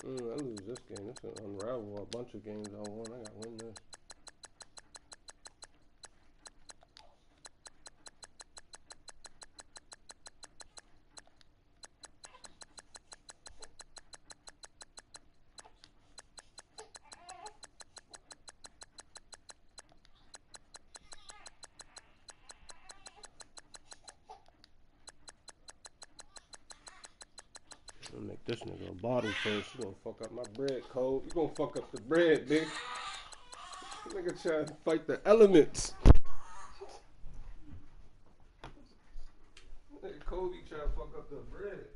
I lose this game. This will unravel a bunch of games I won. I gotta win this. I'm gonna make this nigga a bottle first. You gonna fuck up my bread, Cole. You gonna fuck up the bread, bitch. Nigga trying to fight the elements. Nigga Kobe trying to fuck up the bread.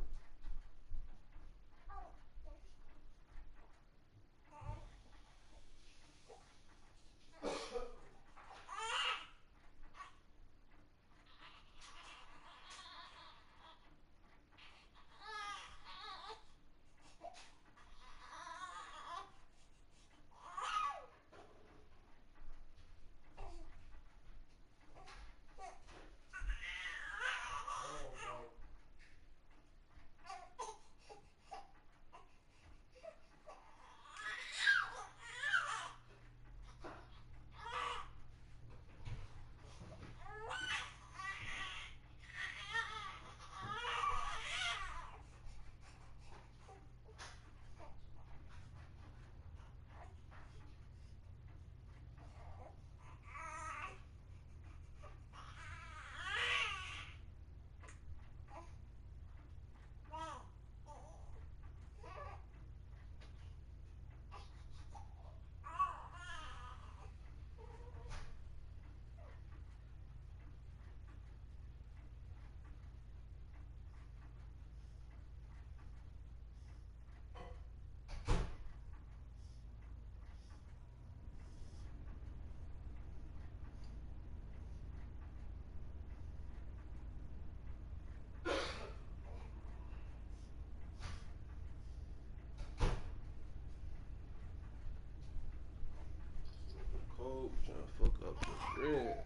Cole trying to fuck up the bread.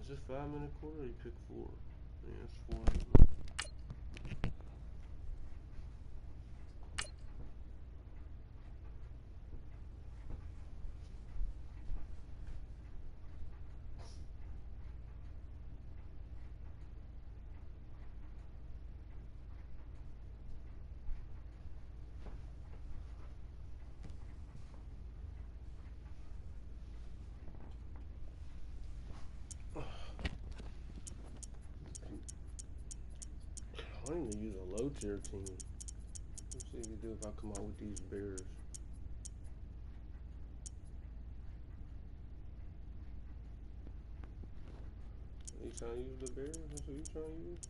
Is this 5-minute quarter or you pick 4? Yeah, it's 4. I need to use a low tier team. Let's see what you do if I come out with these Bears. Are you trying to use the Bears? That's what you trying to use?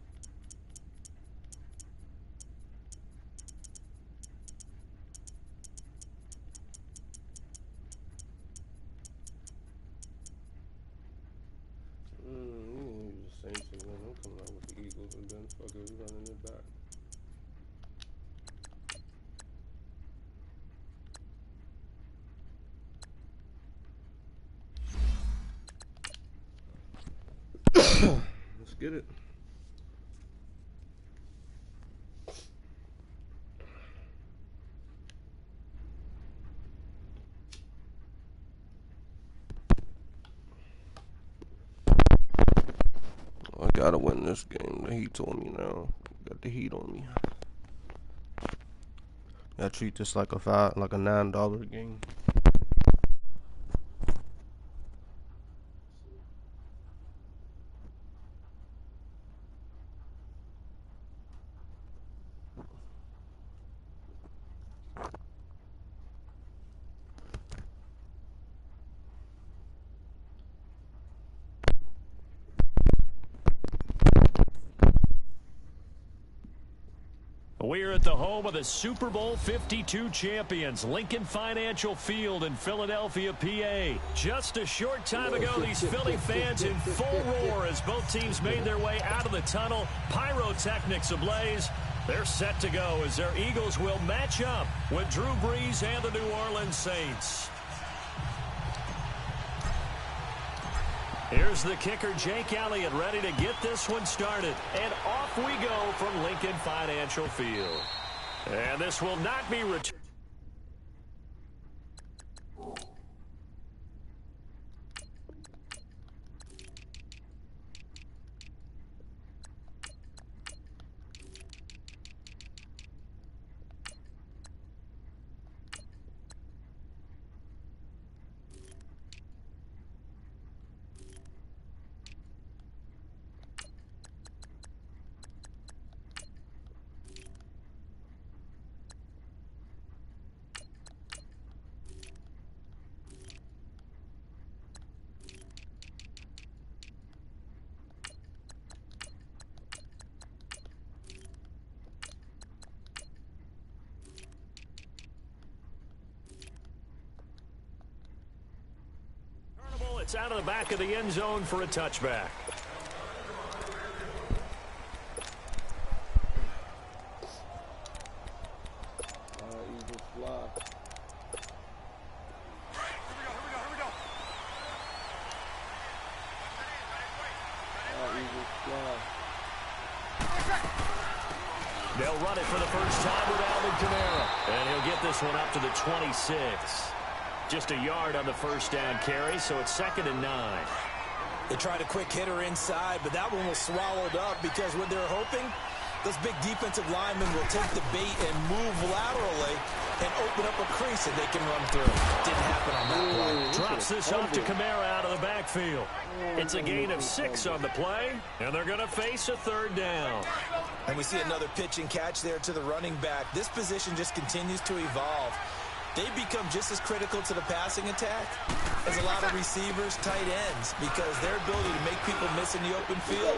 You can use the Saints again. I'm coming out with the Eagles and then fuck it, we running it back. Let's get it. I gotta win this game. The Heat's on me now. Got the Heat on me. I treat this like a $9 game. We're at the home of the Super Bowl 52 champions, Lincoln Financial Field in Philadelphia, PA. Just a short time ago, these Philly fans in full roar as both teams made their way out of the tunnel. Pyrotechnics ablaze. They're set to go as their Eagles will match up with Drew Brees and the New Orleans Saints. Here's the kicker, Jake Elliott, ready to get this one started. And off we go from Lincoln Financial Field. And this will not be returned. It's out of the back of the end zone for a touchback. Eagles fly. Eagles fly. They'll run it for the first time with Alvin Kamara. And he'll get this one up to the 26. Just a yard on the first down carry, so it's 2nd and 9. They tried a quick hitter inside, but that one was swallowed up because what they're hoping, those big defensive linemen will take the bait and move laterally and open up a crease that they can run through. Didn't happen on that play. Drops this off to Kamara out of the backfield. It's a gain of 6 on the play, and they're going to face a 3rd down. And we see another pitch and catch there to the running back. This position just continues to evolve. They become just as critical to the passing attack as a lot of receivers, tight ends, because their ability to make people miss in the open field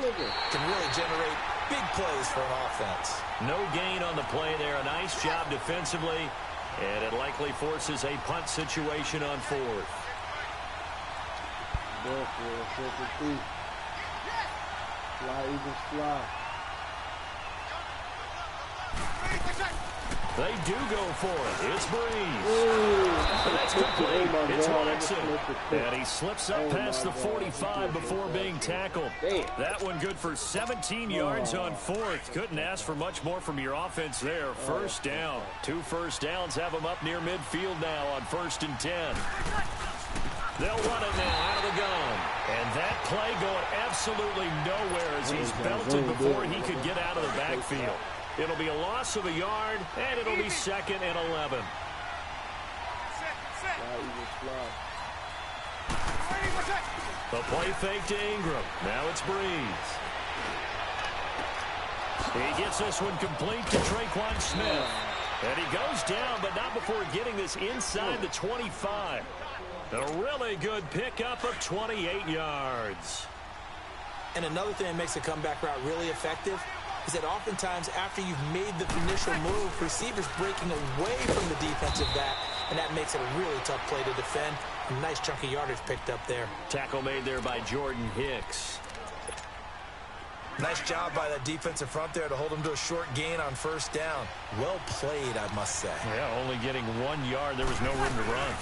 can really generate big plays for an offense. No gain on the play there. A nice job defensively, and it likely forces a punt situation on 4th. Fly, Eagles fly. They do go for it. It's Breeze. That's complete. It's Watson. And he slips up past the 45 before being tackled. That one good for 17 yards on 4th. Couldn't ask for much more from your offense there. First down. 2 first downs have them up near midfield now on 1st and 10. They'll run it now out of the gun. And that play going absolutely nowhere as he's belted before he could get out of the backfield. It'll be a loss of a yard, and it'll be 2nd and 11. The play fake to Ingram. Now it's Breeze. He gets this one complete to Traquan Smith. And he goes down, but not before getting this inside the 25. A really good pickup of 28 yards. And another thing that makes a comeback route really effective is that oftentimes after you've made the initial move, receivers breaking away from the defensive back, and that makes it a really tough play to defend. A nice chunk of yardage picked up there. Tackle made there by Jordan Hicks. Nice job by that defensive front there to hold him to a short gain on 1st down. Well played, I must say. Yeah, only getting 1 yard. There was no room to run.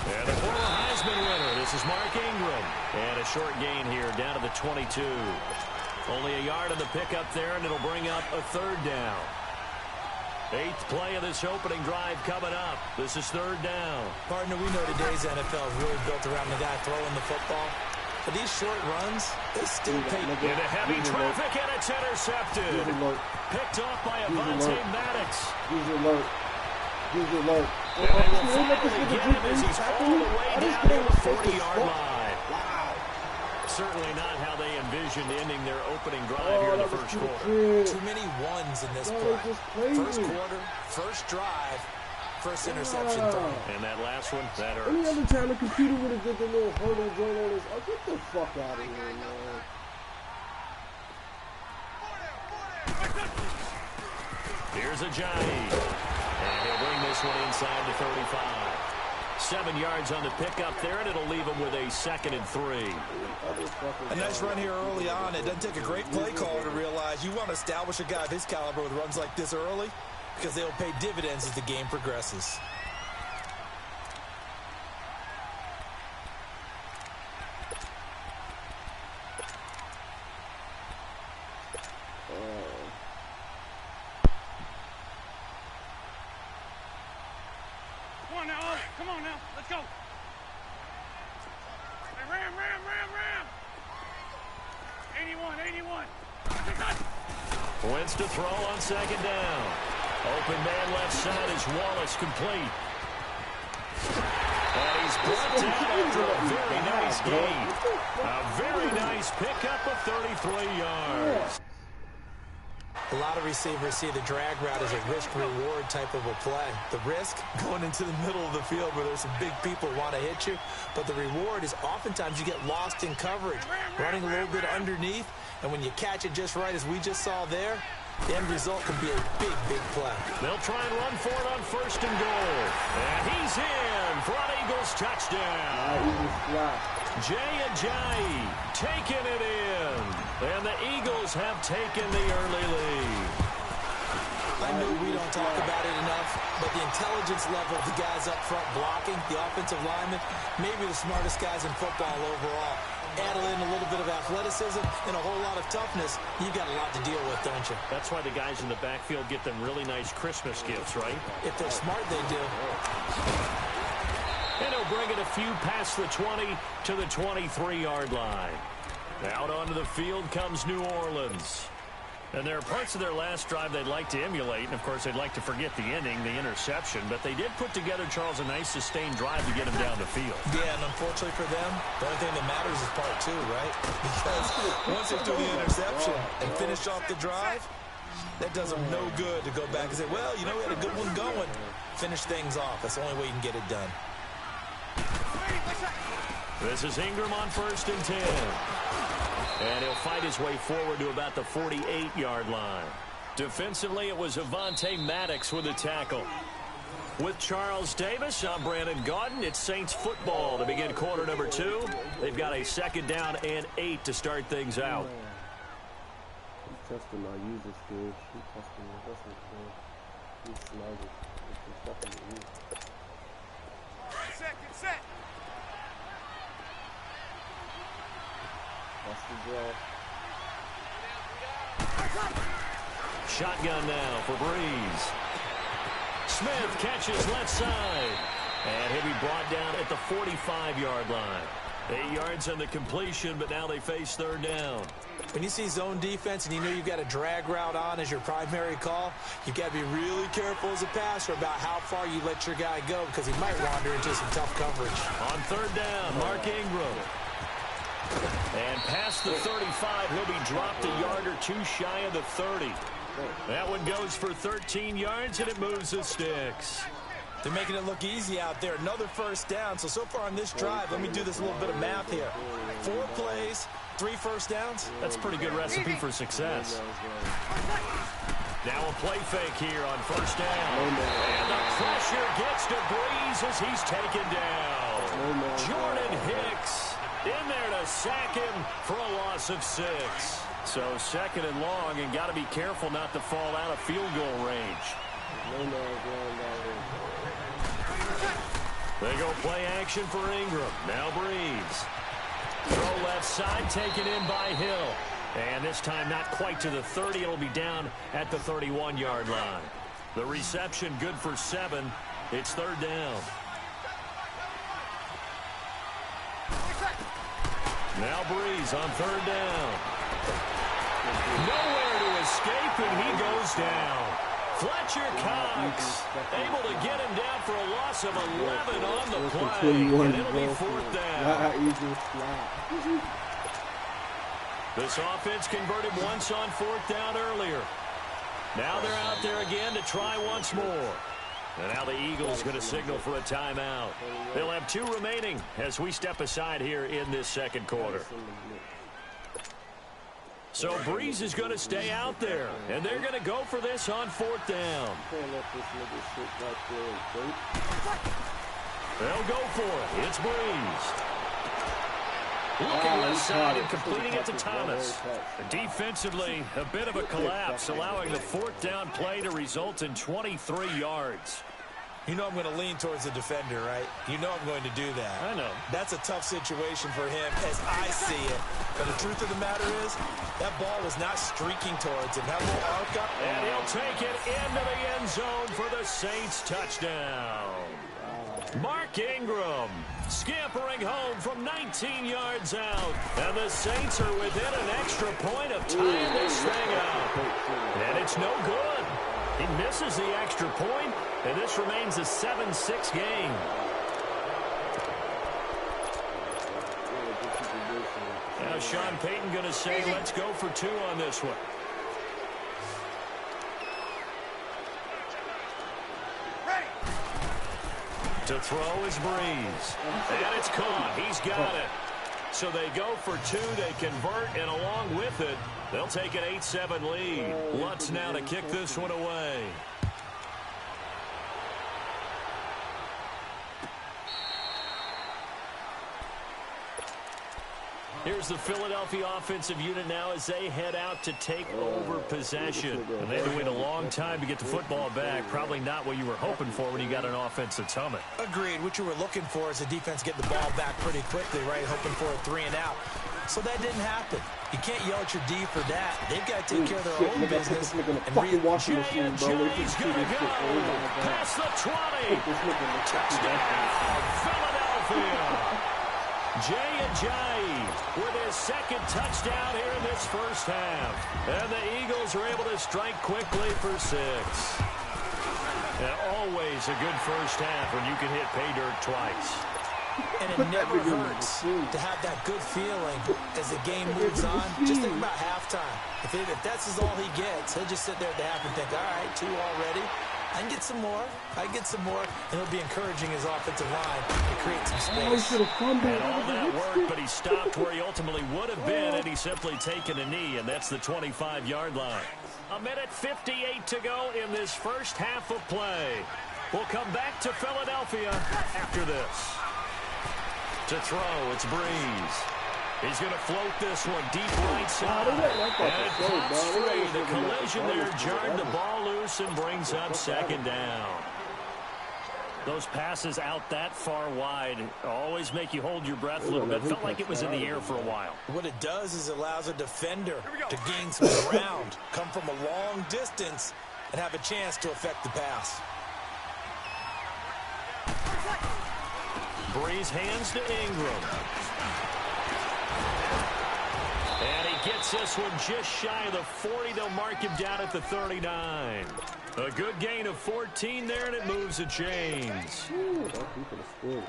And the former Heisman winner, this is Mark Ingram. And a short gain here down to the 22. Only a yard on the pickup there, and it'll bring up a 3rd down. 8th play of this opening drive coming up. This is 3rd down. Partner, we know today's NFL is really built around the guy throwing the football. But these short runs, they still pay. Into heavy traffic, and it's intercepted. Picked off by Avonte Maddox. He's alert. He's alert. And they will finally get him as he's all the way down to the 40-yard line. Wow. Certainly not how they envisioned ending their opening drive here in the first quarter. Too many ones in this play. First quarter, first drive, first interception thrown. And that last one, that hurts. Any other time the computer would have did the little hurdle joint on his. Oh, get the fuck out of here, man. Here's Ajayi. And he'll bring this one inside the 35. 7 yards on the pickup there, and it'll leave him with a 2nd and 3. A nice run here early on. It doesn't take a great play caller to realize you want to establish a guy of his caliber with runs like this early because they'll pay dividends as the game progresses. Come on now, come on now, let's go. Hey, ram. 81. Wentz to throw on second down. Open man left side is Wallace, complete. And he's brought down after a very nice gain. A very nice pickup of 33 yards. A lot of receivers see the drag route as a risk-reward type of a play. The risk, going into the middle of the field where there's some big people who want to hit you. But the reward is oftentimes you get lost in coverage, running a little bit underneath. And when you catch it just right, as we just saw there, the end result can be a big, big play. They'll try and run for it on first and goal. And he's in for an Eagles touchdown. Jay Ajayi taking it in. And the Eagles have taken the early lead. I know we don't talk about it enough, but the intelligence level of the guys up front blocking, the offensive linemen, maybe the smartest guys in football overall. Add in a little bit of athleticism and a whole lot of toughness, you've got a lot to deal with, don't you? That's why the guys in the backfield get them really nice Christmas gifts, right? If they're smart, they do. And he'll bring it a few past the 20 to the 23-yard line. Out onto the field comes New Orleans. And there are parts of their last drive they'd like to emulate. And, of course, they'd like to forget the ending, the interception. But they did put together, Charles, a nice sustained drive to get him down the field. Yeah, and unfortunately for them, the only thing that matters is part two, right? Because once they do the interception and finish off the drive, that does them no good to go back and say, well, you know, we had a good one going. Finish things off. That's the only way you can get it done. This is Ingram on first and 10. And he'll fight his way forward to about the 48-yard line. Defensively, it was Avonte Maddox with a tackle. With Charles Davis, I'm Brandon Gaudin. It's Saints football to begin quarter number 2. They've got a second down and 8 to start things out. He's testing our user skills. He's testing us. That's what's good. He's smarter. He's definitely me. Set. That's the draw. Shotgun now for Breeze. Smith catches left side. And he'll be brought down at the 45-yard line. 8 yards on the completion, but now they face third down. When you see zone defense and you know you've got a drag route on as your primary call, you've got to be really careful as a passer about how far you let your guy go because he might wander into some tough coverage. On third down, Mark Ingram. And past the 35, he'll be dropped a yard or two shy of the 30. That one goes for 13 yards, and it moves the sticks. They're making it look easy out there. Another first down. So far on this drive, let me do this little bit of math here. 4 plays, 3 first downs. That's a pretty good recipe for success. Now a play fake here on first down. And the pressure gets to Breeze as he's taken down. Jordan Hicks in there to sack him for a loss of 6. So second and long, and got to be careful not to fall out of field goal range. They go play action for Ingram. Now Breeze. Throw left side, taken in by Hill. And this time not quite to the 30. It'll be down at the 31-yard line. The reception good for 7. It's third down. Now Breeze on third down. Nowhere to escape, and he goes down. Fletcher Cox able to get him down for a loss of 11 on the play, and it'll be fourth down. This offense converted once on fourth down earlier. Now they're out there again to try once more. And now the Eagles going to signal for a timeout. They'll have 2 remaining as we step aside here in this second quarter. So Breeze is going to stay out there, and they're going to go for this on fourth down. They'll go for it. It's Breeze. Looking left side and completing it to Thomas. Defensively, a bit of a collapse, allowing the fourth down play to result in 23 yards. You know I'm going to lean towards the defender, right? You know I'm going to do that. I know. That's a tough situation for him as I see it. But the truth of the matter is, that ball was not streaking towards him. That little arc up. And he'll take it into the end zone for the Saints touchdown. Mark Ingram scampering home from 19 yards out. And the Saints are within an extra point of tying this thing up. And it's no good. He misses the extra point, and this remains a 7-6 game. Now Sean Payton going to say, let's go for 2 on this one. To throw is Breeze. And it's caught. He's got it. So they go for 2. They convert, and along with it, they'll take an 8-7 lead. Lutz now to kick this one away. Here's the Philadelphia offensive unit now as they head out to take over possession. And they had to wait a long time to get the football back. Probably not what you were hoping for when you got an offense that's humming. Agreed. What you were looking for is the defense getting the ball back pretty quickly, right? Hoping for a 3 and out. So that didn't happen. You can't yell at your D for that. They've got to take care of their own business. And J&J's gonna go past the 20. Touchdown, Philadelphia. J&J with his second touchdown here in this first half. And the Eagles are able to strike quickly for 6. And always a good first half when you can hit pay dirt twice. And it never hurts to have that good feeling as the game moves on. Just think about halftime. If that's all he gets, he'll just sit there at the half and think, all right, 2 already. I can get some more. I can get some more. And he'll be encouraging his offensive line to create some space. And all that worked, but he stopped where he ultimately would have been, and he's simply taken a knee, and that's the 25-yard line. 1:58 to go in this first half of play. We'll come back to Philadelphia after this. To throw, it's Breeze. He's going to float this one deep right side. And pops free. The collision there jarred the ball loose and brings up second down. Those passes out that far wide always make you hold your breath a little bit. Felt like it was in the air for a while. What it does is it allows a defender to gain some ground, come from a long distance, and have a chance to affect the pass. Breeze hands to Ingram. And he gets this one just shy of the 40. They'll mark him down at the 39. A good gain of 14 there, and it moves the chains.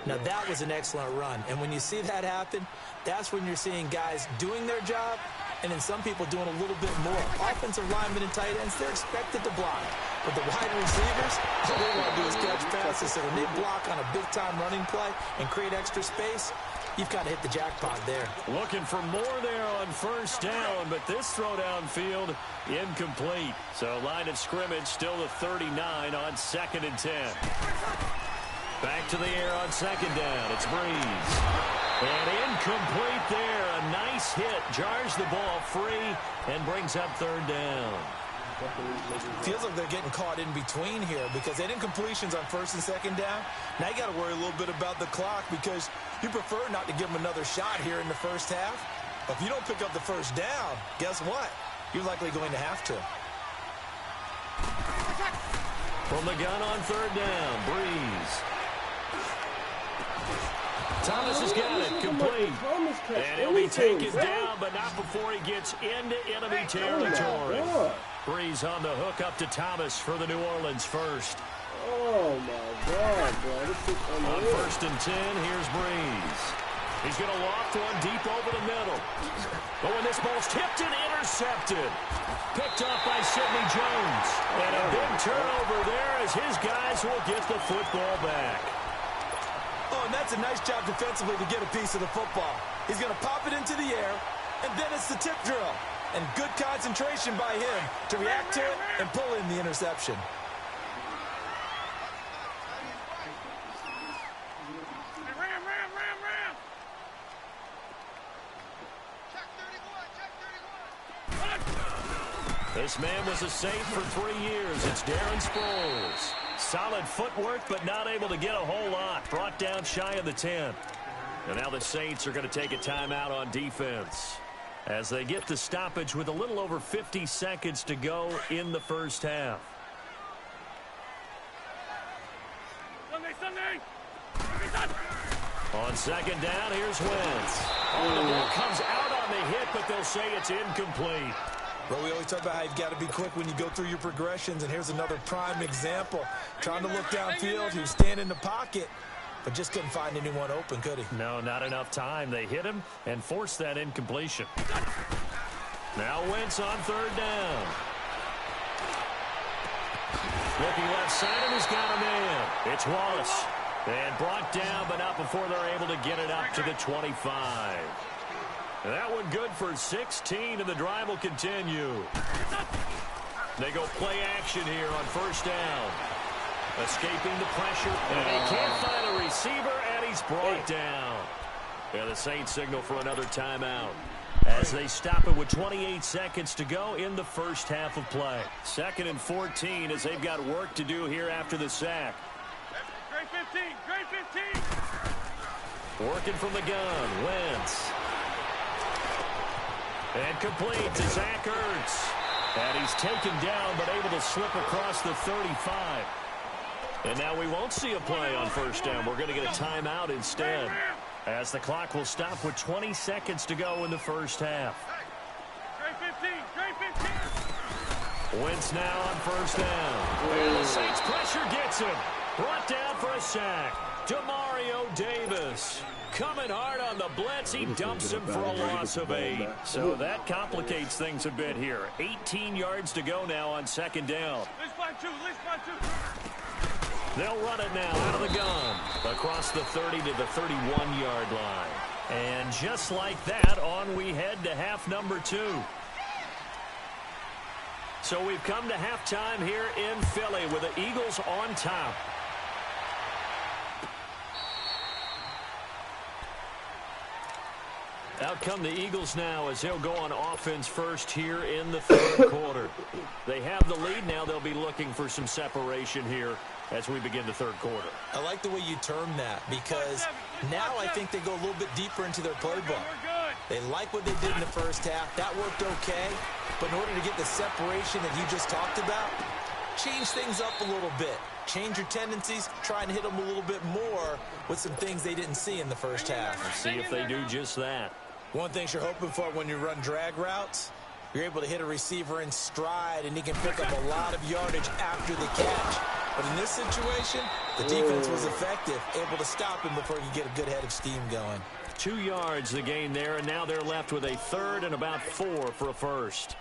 Now, that was an excellent run. And when you see that happen, that's when you're seeing guys doing their job and then some people doing a little bit more. Offensive linemen and tight ends, they're expected to block. But the wide receivers, all they want to do is catch passes. So when they block on a big-time running play and create extra space, you've got to hit the jackpot there. Looking for more there on first down, but this throw downfield incomplete. So line of scrimmage still the 39 on 2nd and 10. Back to the air on 2nd down. It's Breeze. And incomplete there. A nice hit. Jars the ball free and brings up 3rd down. Feels like they're getting caught in between here because they didn't completions on 1st and 2nd down. Now you got to worry a little bit about the clock because you prefer not to give them another shot here in the first half. But if you don't pick up the first down, guess what? You're likely going to have to. From the gun on 3rd down, Breeze. Thomas has got it, complete. And he'll be taken down, but not before he gets into enemy territory. Breeze on the hook up to Thomas for the New Orleans first. Oh, my God, bro. This is on 1st and 10, here's Breeze. He's going to loft one deep over the middle. But when this ball's tipped and intercepted. Picked off by Sidney Jones. And a big turnover there as his guys will get the football back. Oh, and that's a nice job defensively to get a piece of the football. He's going to pop it into the air, and then it's the tip drill. And good concentration by him to react to it and pull in the interception. Ram. Check 31. This man was a Saint for 3 years. It's Darren Sproles. Solid footwork, but not able to get a whole lot. Brought down shy of the 10. And now the Saints are going to take a timeout on defense as they get the stoppage with a little over 50 seconds to go in the first half. Sunday. On second down, here's Wentz. Oh, the ball comes out on the hit, but they'll say it's incomplete. But we always talk about how you've got to be quick when you go through your progressions, and here's another prime example. Trying to look downfield, he was standing in the pocket, but just couldn't find anyone open, could he? No, not enough time. They hit him and forced that incompletion. Now Wentz on third down. Looking left side, and he's got a man. It's Wallace. And brought down, but not before they're able to get it up to the 25. That one good for 16, and the drive will continue. They go play action here on first down. Escaping the pressure, and he can't find a receiver, and he's brought down. Yeah, the Saints signal for another timeout as they stop it with 28 seconds to go in the first half of play. 2nd and 14 as they've got work to do here after the sack. Great 15, great 15. Working from the gun, Wentz. And complete to Zach Ertz. And he's taken down, but able to slip across the 35. And now we won't see a play on first down. We're going to get a timeout instead, as the clock will stop with 20 seconds to go in the first half. Great 15, great 15. Wentz now on first down. And the Saints pressure gets him. Brought down for a sack. Demario Davis coming hard on the blitz. He dumps him for a loss of 8. So that complicates things a bit here. 18 yards to go now on second down. List by two. They'll run it now out of the gun. Across the 30 to the 31-yard line. And just like that, on we head to half number 2. So we've come to halftime here in Philly with the Eagles on top. Out come the Eagles now as they'll go on offense first here in the third quarter. They have the lead now. They'll be looking for some separation here as we begin the third quarter. I like the way you term that, because now I think they go a little bit deeper into their playbook. They like what they did in the first half. That worked okay. But in order to get the separation that you just talked about, change things up a little bit. Change your tendencies, try and hit them a little bit more with some things they didn't see in the first half. See if they do just that. One thing you're hoping for when you run drag routes, you're able to hit a receiver in stride, and he can pick up a lot of yardage after the catch. But in this situation, the defense was effective, able to stop him before he could get a good head of steam going. 2 yards the gain there, and now they're left with a third and about 4 for a first.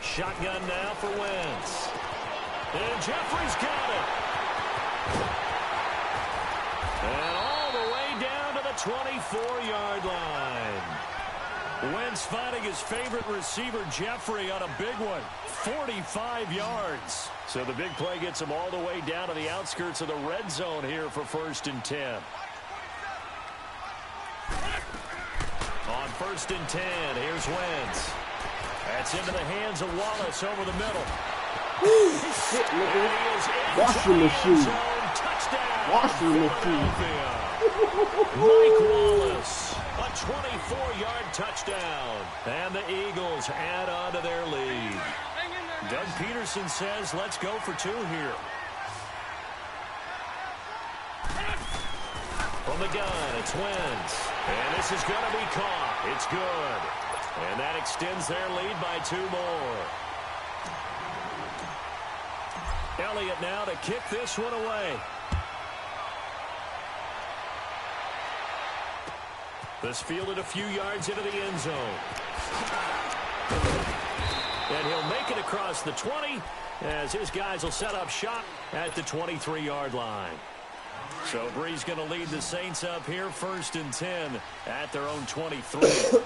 Shotgun now for Wentz. And Jeffrey's got it. And all the way down to the 24-yard line. Wentz finding his favorite receiver, Jeffrey, on a big one. 45 yards. So the big play gets him all the way down to the outskirts of the red zone here for 1st and 10. On 1st and 10, here's Wentz. That's into the hands of Wallace over the middle. Washing machine. Washing machine. Mike Wallace, a 24-yard touchdown. And the Eagles add on to their lead. Doug Peterson says, let's go for 2 here. From the gun, it's Wentz. And this is going to be caught. It's good. And that extends their lead by 2 more. Elliott now to kick this one away. This fielded a few yards into the end zone. And he'll make it across the 20 as his guys will set up shop at the 23-yard line. So Bree's going to lead the Saints up here 1st and 10 at their own 23.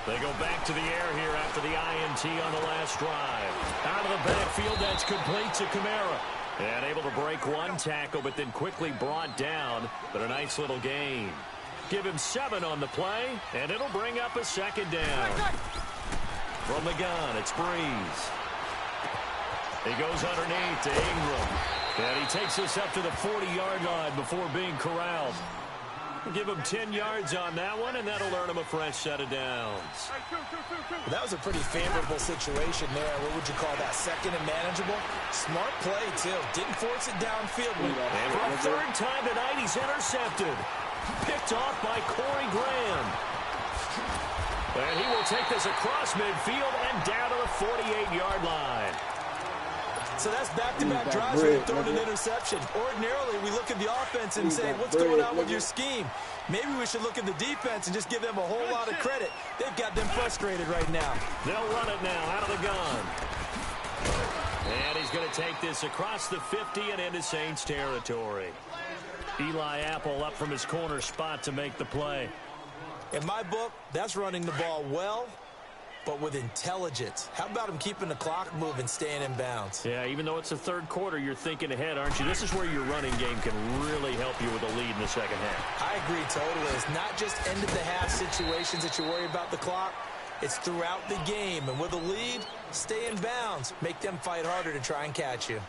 They go back to the air here after the INT on the last drive. Out of the backfield, that's complete to Kamara. And able to break one tackle, but then quickly brought down. But a nice little gain. Give him 7 on the play, and it'll bring up a second down. From the gun, it's Breeze. He goes underneath to Ingram. And he takes us up to the 40-yard line before being corralled. Give him 10 yards on that one, and that'll earn him a fresh set of downs. That was a pretty favorable situation there. What would you call that? Second and manageable? Smart play, too. Didn't force it downfield. And for a third time tonight, he's intercepted. Picked off by Corey Graham. And he will take this across midfield and down to the 48-yard line. So that's back-to-back drives where you're throwing an interception. Ordinarily, we look at the offense and say, what's going on with your scheme? Maybe we should look at the defense and just give them a whole lot of credit. They've got them frustrated right now. They'll run it now out of the gun. And he's going to take this across the 50 and into Saints territory. Eli Apple up from his corner spot to make the play. In my book, that's running the ball well, but with intelligence. How about him keeping the clock moving, staying in bounds? Yeah, even though it's the third quarter, you're thinking ahead, aren't you? This is where your running game can really help you with a lead in the second half. I agree totally. It's not just end-of-the-half situations that you worry about the clock. It's throughout the game. And with a lead, stay in bounds. Make them fight harder to try and catch you.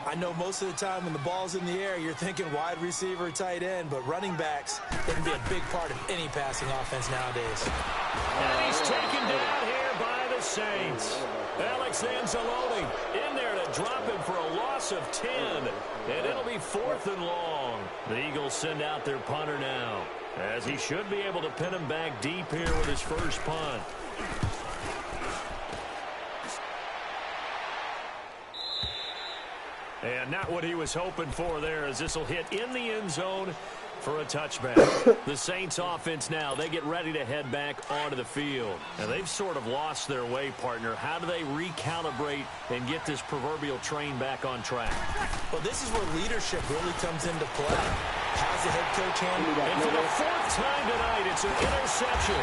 I know most of the time when the ball's in the air, you're thinking wide receiver, tight end, but running backs can be a big part of any passing offense nowadays. And he's taken down here by the Saints. Alex Anzalone in there to drop him for a loss of 10. And it'll be 4th and long. The Eagles send out their punter now, as he should be able to pin him back deep here with his first punt. And not what he was hoping for there, as this will hit in the end zone for a touchback. The Saints offense now, they get ready to head back onto the field. And they've sort of lost their way, partner. How do they recalibrate and get this proverbial train back on track? Well, this is where leadership really comes into play. How's the head coach handle that? And for the 4th time tonight, it's an interception.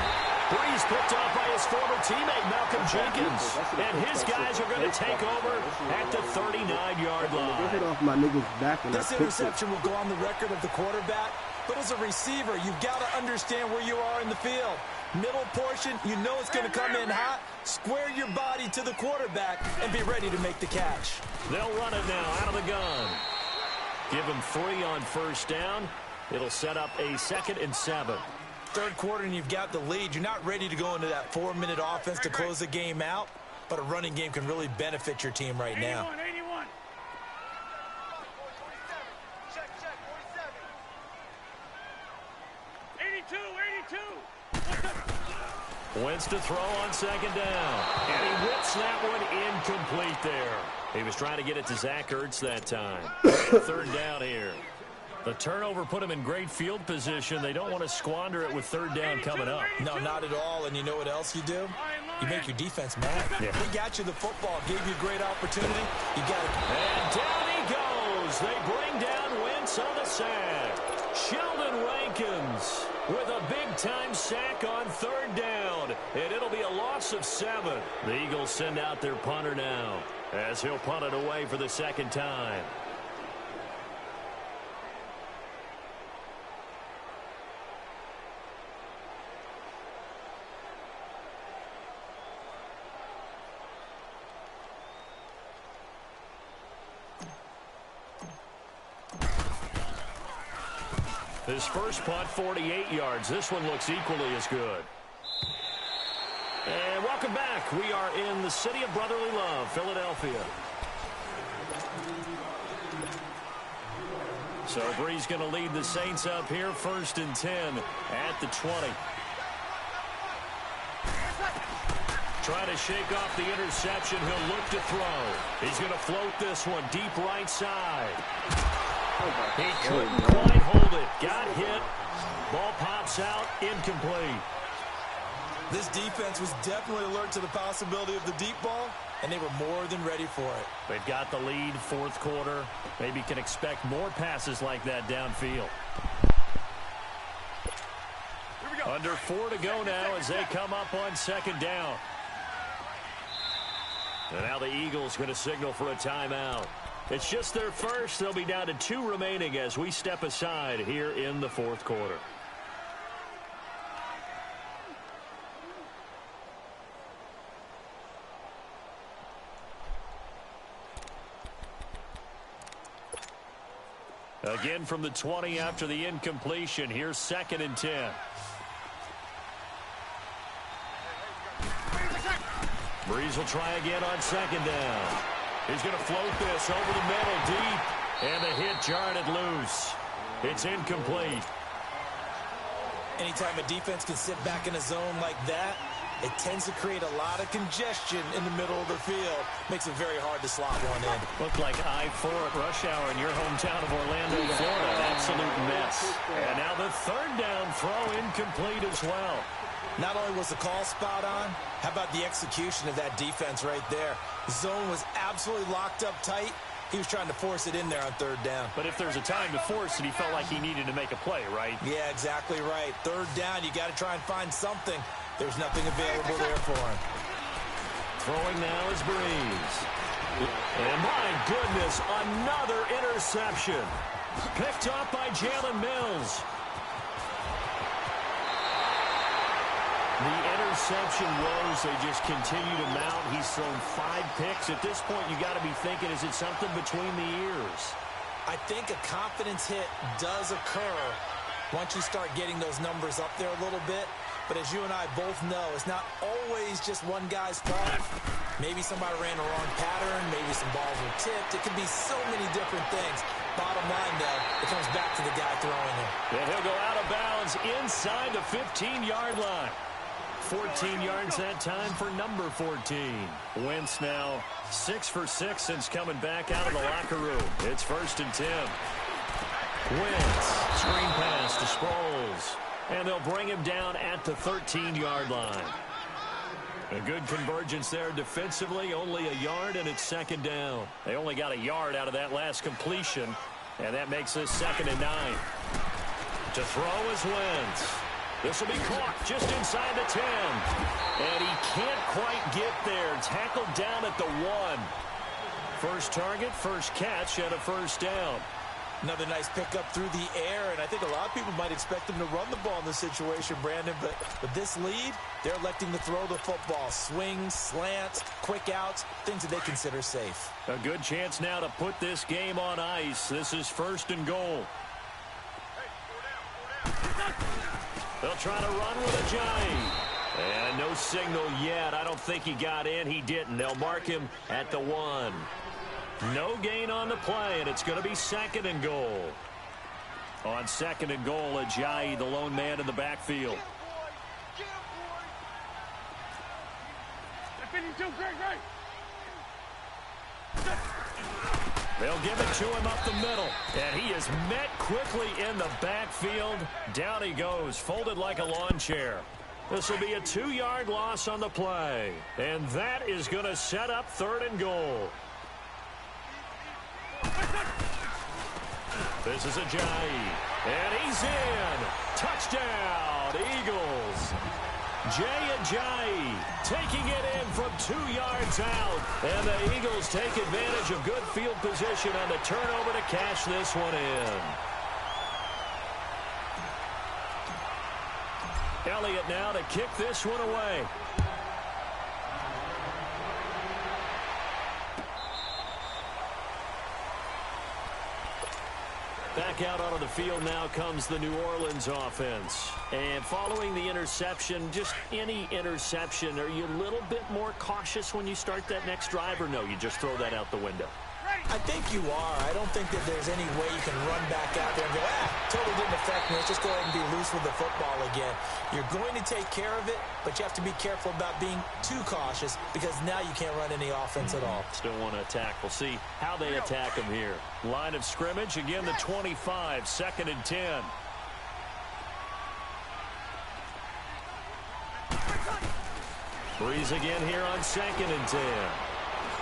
Breeze picked off by his former teammate, Malcolm Jenkins. And his guys are going to take over at the 39-yard line. This interception will go on the record of the quarterback. But as a receiver, you've got to understand where you are in the field. Middle portion, you know it's going to come in hot. Square your body to the quarterback and be ready to make the catch. They'll run it now out of the gun. Give him 3 on first down. It'll set up a 2nd and 7. Third quarter and you've got the lead. You're not ready to go into that 4-minute offense to close the game out, but a running game can really benefit your team right now. 81. Check, 47. 82. Wentz to throw on 2nd down. And he whips that one incomplete there. He was trying to get it to Zach Ertz that time. 3rd down here. The turnover put him in great field position. They don't want to squander it with 3rd down coming up. No, not at all. And you know what else you do? You make your defense mad. Yeah. They got you the football, gave you a great opportunity. You got to. And down he goes. They bring down Wentz on the sack. Sheldon Rankins with a big-time sack on 3rd down. And it'll be a loss of 7. The Eagles send out their punter now, as he'll punt it away for the 2nd time. His first punt, 48 yards. This one looks equally as good. And welcome back. We are in the city of brotherly love, Philadelphia. So Breeze going to lead the Saints up here, 1st and 10 at the 20. Trying to shake off the interception. He'll look to throw. He's going to float this one deep right side. He couldn't quite hold it. Got hit. Ball pops out. Incomplete. This defense was definitely alert to the possibility of the deep ball, and they were more than ready for it. They've got the lead, 4th quarter. Maybe can expect more passes like that downfield. Here we go. Under 4 to go now as they come up on second down. And now the Eagles going to signal for a timeout. It's just their first. They'll be down to 2 remaining as we step aside here in the fourth quarter. Again from the 20 after the incompletion. Here's 2nd and 10. Breeze will try again on 2nd down. He's going to float this over the middle deep. And the hit jarred loose. It's incomplete. Anytime a defense can sit back in a zone like that, it tends to create a lot of congestion in the middle of the field. Makes it very hard to slot one in. Looked like I-4 at rush hour in your hometown of Orlando, Florida. An absolute mess. And now the 3rd down throw incomplete as well. Not only was the call spot on, how about the execution of that defense right there? The zone was absolutely locked up tight. He was trying to force it in there on 3rd down. But if there's a time to force it, he felt like he needed to make a play, right? Yeah, exactly right. 3rd down, you got to try and find something. There's nothing available there for him. Throwing now is Breeze. And my goodness, another interception. Picked off by Jalen Mills. The interception woes, they just continue to mount. He's thrown 5 picks. At this point, you got to be thinking, is it something between the ears? I think a confidence hit does occur once you start getting those numbers up there a little bit. But as you and I both know, it's not always just one guy's fault. Maybe somebody ran the wrong pattern. Maybe some balls were tipped. It could be so many different things. Bottom line, though, it comes back to the guy throwing it. And he'll go out of bounds inside the 15-yard line. 14 yards that time for number 14. Wentz now 6 for 6 since coming back out of the locker room. It's 1st and 10. Wentz, screen pass to Sproles. And they'll bring him down at the 13-yard line. A good convergence there defensively, only a yard, and it's 2nd down. They only got a yard out of that last completion, and that makes this 2nd and 9. To throw is Wentz. This will be caught just inside the 10. And he can't quite get there. Tackled down at the 1. First target, first catch, and a 1st down. Another nice pickup through the air, and I think a lot of people might expect him to run the ball in this situation, Brandon, but with this lead, they're electing to throw the football. Swings, slants, quick outs, things that they consider safe. A good chance now to put this game on ice. This is 1st and goal. They'll try to run with a giant. And no signal yet. I don't think he got in. He didn't. They'll mark him at the 1. No gain on the play, and it's going to be 2nd and goal. On 2nd and goal, Ajayi, the lone man in the backfield. They'll give it to him up the middle, and he is met quickly in the backfield. Down he goes, folded like a lawn chair. This will be a 2-yard loss on the play, and that is going to set up 3rd and goal. This is Ajayi, and he's in. Touchdown, Eagles. Jay Ajayi taking it in from 2 yards out, and the Eagles take advantage of good field position on the turnover to cash this one in. Elliott now to kick this one away. Back out onto the field now comes the New Orleans offense. And following the interception, just any interception, are you a little bit more cautious when you start that next drive, or no, you just throw that out the window? I think you are. I don't think that there's any way you can run back out there and go, totally didn't affect me. Let's just go ahead and be loose with the football again. You're going to take care of it, but you have to be careful about being too cautious because now you can't run any offense at all. Still want to attack. We'll see how they attack him here. Line of scrimmage, again the 25, 2nd and 10. Breeze again here on 2nd and 10.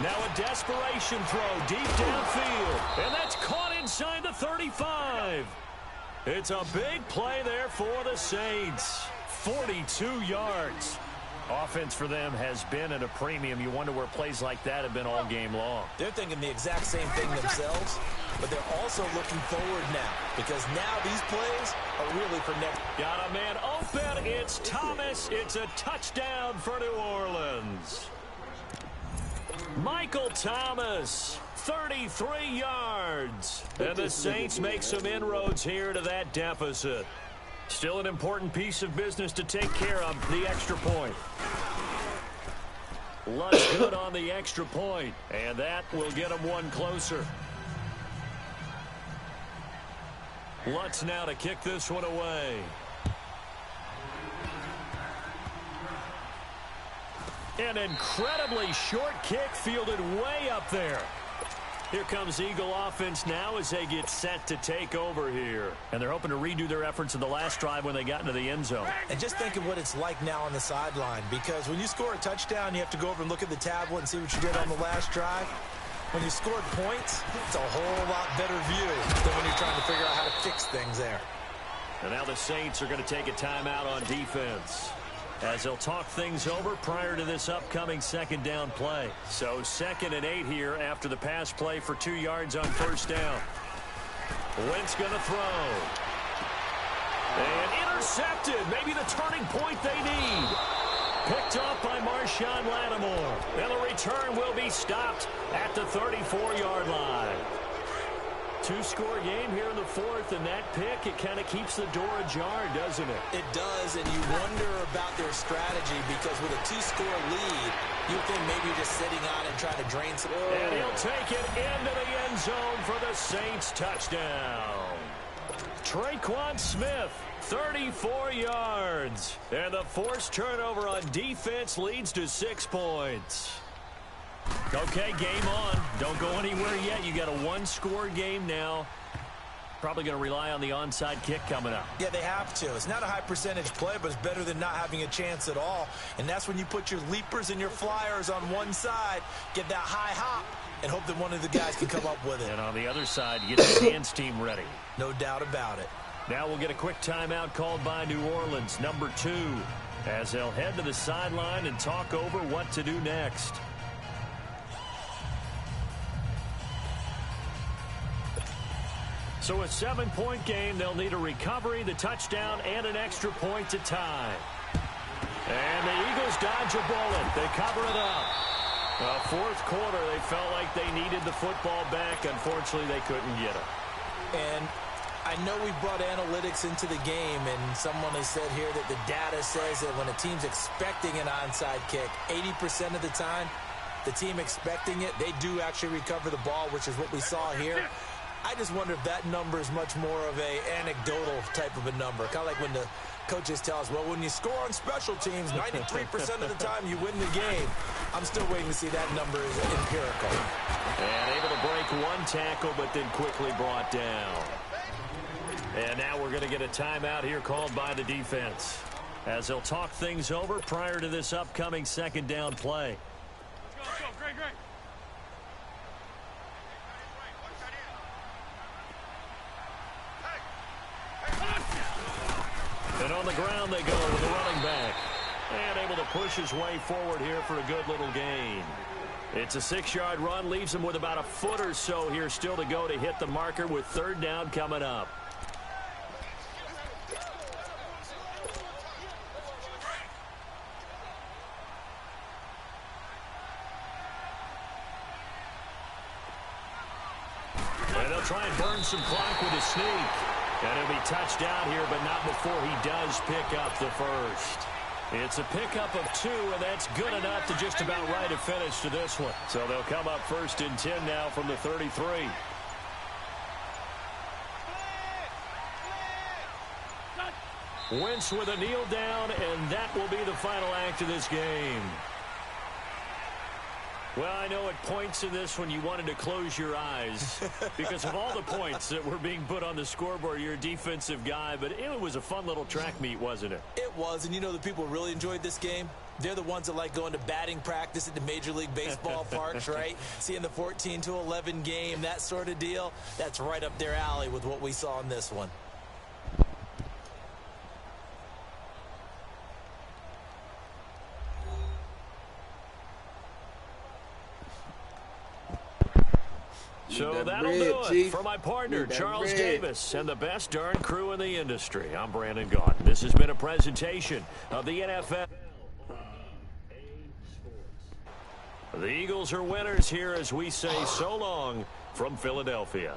Now a desperation throw deep downfield, and that's caught inside the 35. It's a big play there for the Saints. 42 yards. Offense for them has been at a premium. You wonder where plays like that have been all game long. They're thinking the exact same thing themselves, but they're also looking forward now because now these plays are really for next. Got a man open. It's Thomas. It's a touchdown for New Orleans. Michael Thomas, 33 yards. And the Saints make some inroads here to that deficit. Still an important piece of business to take care of, the extra point. Lutz good on the extra point, and that will get them one closer. Lutz now to kick this one away. An incredibly short kick fielded way up there. Here comes Eagle offense now as they get set to take over here. And they're hoping to redo their efforts in the last drive when they got into the end zone. And just think of what it's like now on the sideline, because when you score a touchdown, you have to go over and look at the tablet and see what you did on the last drive. When you scored points, it's a whole lot better view than when you're trying to figure out how to fix things there. And now the Saints are going to take a timeout on defense as they'll talk things over prior to this upcoming second down play. So 2nd and 8 here after the pass play for 2 yards on first down. Wentz going to throw. And intercepted. Maybe the turning point they need. Picked off by Marshawn Lattimore. And the return will be stopped at the 34-yard line. 2-score game here in the 4th, and that pick, it kind of keeps the door ajar, doesn't it? It does, and you wonder about their strategy because with a 2-score lead, you think maybe you're just sitting on and trying to drain some. And he'll take it into the end zone for the Saints touchdown. Traquan Smith, 34 yards. And the forced turnover on defense leads to 6 points. Okay, game on. Don't go anywhere yet. You got a 1-score game now. Probably going to rely on the onside kick coming up. Yeah, they have to. It's not a high percentage play, but it's better than not having a chance at all. And that's when you put your leapers and your flyers on one side, get that high hop, and hope that one of the guys can come up with it. And on the other side, you get the hands team ready. No doubt about it. Now we'll get a quick timeout called by New Orleans, number 2, as they'll head to the sideline and talk over what to do next. So a 7-point game, they'll need a recovery, the touchdown, and an extra point to tie. And the Eagles dodge a bullet. They cover it up. Fourth quarter, they felt like they needed the football back. Unfortunately, they couldn't get it. And I know we brought analytics into the game, and someone has said here that the data says that when a team's expecting an onside kick, 80% of the time, the team expecting it, they do actually recover the ball, which is what we saw here. I just wonder if that number is much more of a anecdotal type of a number. Kind of like when the coaches tell us, well, when you score on special teams, 93% of the time you win the game. I'm still waiting to see that number is empirical. And able to break one tackle, but then quickly brought down. And now we're going to get a timeout here called by the defense, as they'll talk things over prior to this upcoming second down play. Let's go, Greg. And on the ground they go with the running back. And able to push his way forward here for a good little gain. It's a 6-yard run, leaves him with about a foot or so here still to go to hit the marker with third down coming up. And they'll try and burn some clock with a sneak. And he'll be touched down here, but not before he does pick up the first. It's a pickup of 2, and that's good enough to just about right a finish to this one. So they'll come up 1st and 10 now from the 33. Wentz with a kneel down, and that will be the final act of this game. Well, I know at points in this when you wanted to close your eyes because of all the points that were being put on the scoreboard. You're a defensive guy, but it was a fun little track meet, wasn't it? It was, and you know the people really enjoyed this game? They're the ones that like going to batting practice at the Major League Baseball parks, right? Seeing the 14-11 game, that sort of deal. That's right up their alley with what we saw in this one. So that'll do it for my partner, Charles Davis, and the best darn crew in the industry. I'm Brandon Gaudin. This has been a presentation of the NFL. The Eagles are winners here as we say so long from Philadelphia.